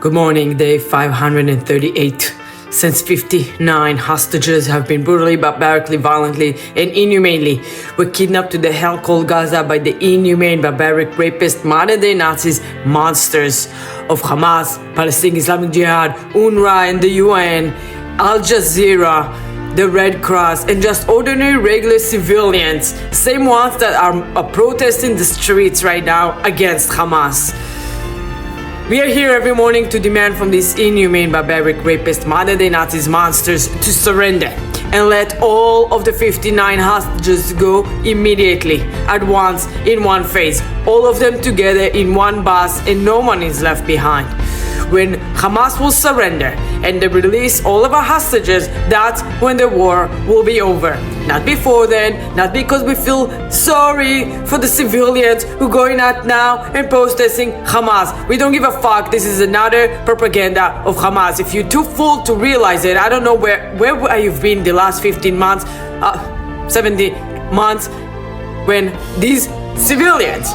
Good morning, day 538. Since 59 hostages have been brutally, barbarically, violently, and inhumanely were kidnapped to the hell called Gaza by the inhumane, barbaric, rapist, modern-day Nazis, monsters of Hamas, Palestinian Islamic Jihad, UNRWA and the UN, Al Jazeera, the Red Cross, and just ordinary, regular civilians, same ones that are protesting the streets right now against Hamas. We are here every morning to demand from these inhumane, barbaric, rapist, modern-day Nazis monsters to surrender and let all of the 59 hostages go immediately, at once, in one phase, all of them together in one bus, and no one is left behind. When Hamas will surrender and they release all of our hostages, that's when the war will be over. Not before then, not because we feel sorry for the civilians who are going out now and protesting Hamas. We don't give a fuck. This is another propaganda of Hamas. If you're too full to realize it, I don't know where you've been the last 15 months, 70 months, when these civilians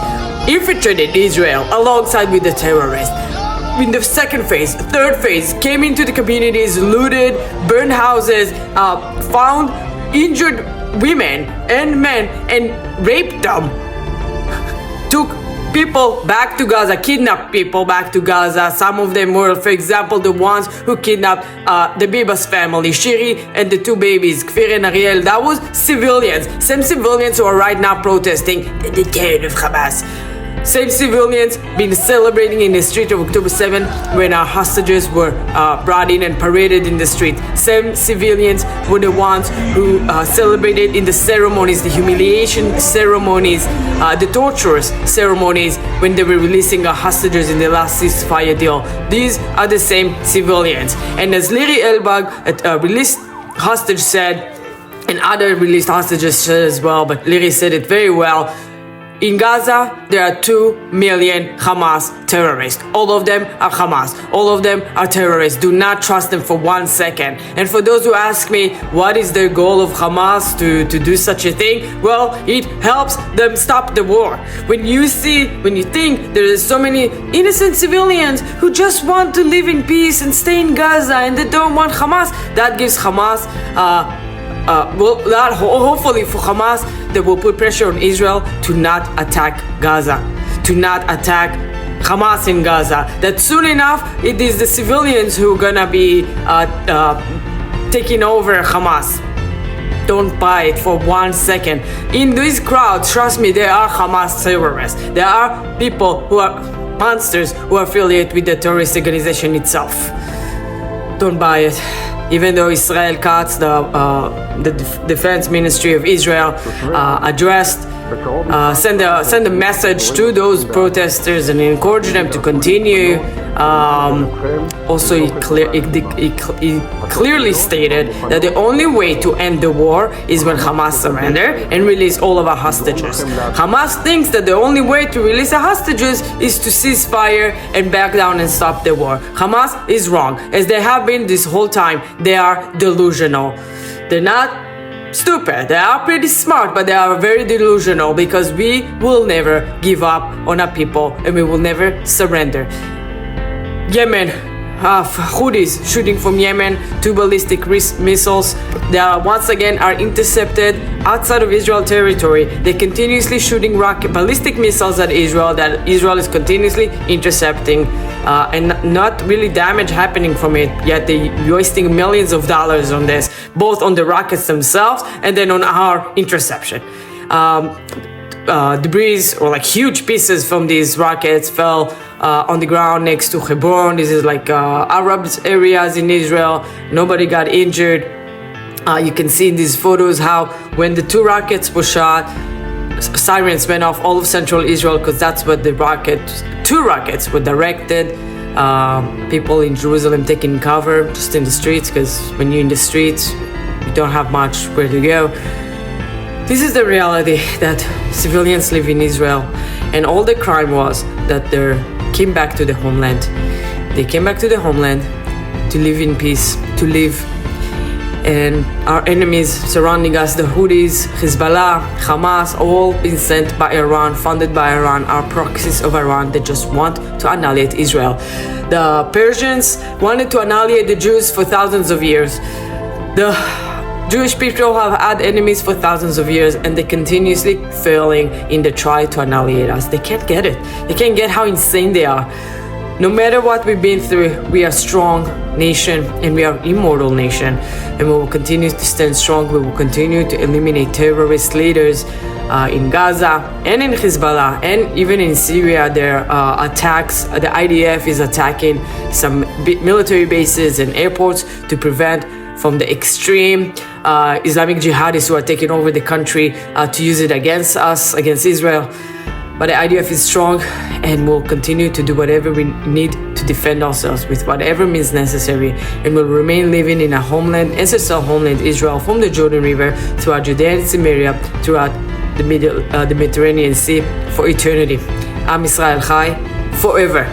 infiltrated Israel alongside with the terrorists. In the second phase, third phase, came into the communities, looted, burned houses, found injured women and men and raped them. Took people back to Gaza, kidnapped people back to Gaza. Some of them were, for example, the ones who kidnapped the Bibas family, Shiri and the two babies, Kfir and Ariel. That was civilians, same civilians who are right now protesting the terror of Hamas. Same civilians been celebrating in the street of October 7 when our hostages were brought in and paraded in the street. Same civilians were the ones who celebrated in the ceremonies, the humiliation ceremonies, the torturous ceremonies when they were releasing our hostages in the last ceasefire deal. These are the same civilians. And as Liri Elbag, a released hostage, said, and other released hostages said as well, but Liri said it very well, in Gaza, there are 2 million Hamas terrorists. All of them are Hamas. All of them are terrorists. Do not trust them for 1 second. And for those who ask me, what is the goal of Hamas to do such a thing? Well, it helps them stop the war. When you think there are so many innocent civilians who just want to live in peace and stay in Gaza and they don't want Hamas, that gives Hamas hopefully for Hamas, they will put pressure on Israel to not attack Gaza, to not attack Hamas in Gaza. That soon enough, it is the civilians who are gonna be taking over Hamas. Don't buy it for 1 second. In these crowds, trust me, there are Hamas terrorists. There are people who are monsters who are affiliated with the terrorist organization itself. Don't buy it. Even though Israel Katz, the Defense Ministry of Israel, send a message to those protesters and encourage them to continue. Also, he clearly stated that the only way to end the war is when Hamas surrender and release all of our hostages. Hamas thinks that the only way to release the hostages is to cease fire and back down and stop the war. Hamas is wrong, as they have been this whole time. They are delusional. They're not stupid. They are pretty smart, but they are very delusional, because we will never give up on our people and we will never surrender. Yemen, Houthis shooting from Yemen, 2 ballistic missiles that once again are intercepted outside of Israel territory. They're continuously shooting ballistic missiles at Israel that Israel is continuously intercepting, and not really damage happening from it, yet they're wasting millions of dollars on this, both on the rockets themselves and then on our interception. Debris or like huge pieces from these rockets fell on the ground next to Hebron. This is like Arab areas in Israel. Nobody got injured. You can see in these photos how when the 2 rockets were shot, sirens went off all of central Israel, because that's what the 2 rockets were directed. People in Jerusalem taking cover just in the streets, because when you're in the streets, you don't have much where to go. This is the reality that civilians live in Israel, and all the crime was that they came back to the homeland. They came back to the homeland to live in peace, to live and our enemies surrounding us, the Houthis, Hezbollah, Hamas, all been sent by Iran, funded by Iran, are proxies of Iran that just want to annihilate Israel. The Persians wanted to annihilate the Jews for thousands of years. The Jewish people have had enemies for thousands of years, and they're continuously failing in the try to annihilate us. They can't get it. They can't get how insane they are. No matter what we've been through, we are a strong nation and we are an immortal nation, and we will continue to stand strong. We will continue to eliminate terrorist leaders in Gaza and in Hezbollah and even in Syria. Their attacks, the IDF is attacking some military bases and airports to prevent from the extreme Islamic jihadists who are taking over the country to use it against us, against Israel. But the IDF is strong, and will continue to do whatever we need to defend ourselves with whatever means necessary, and will remain living in a homeland, ancestral homeland, Israel, from the Jordan River throughout Judea and Samaria, throughout the Mediterranean Sea for eternity. Am Israel Chai, forever.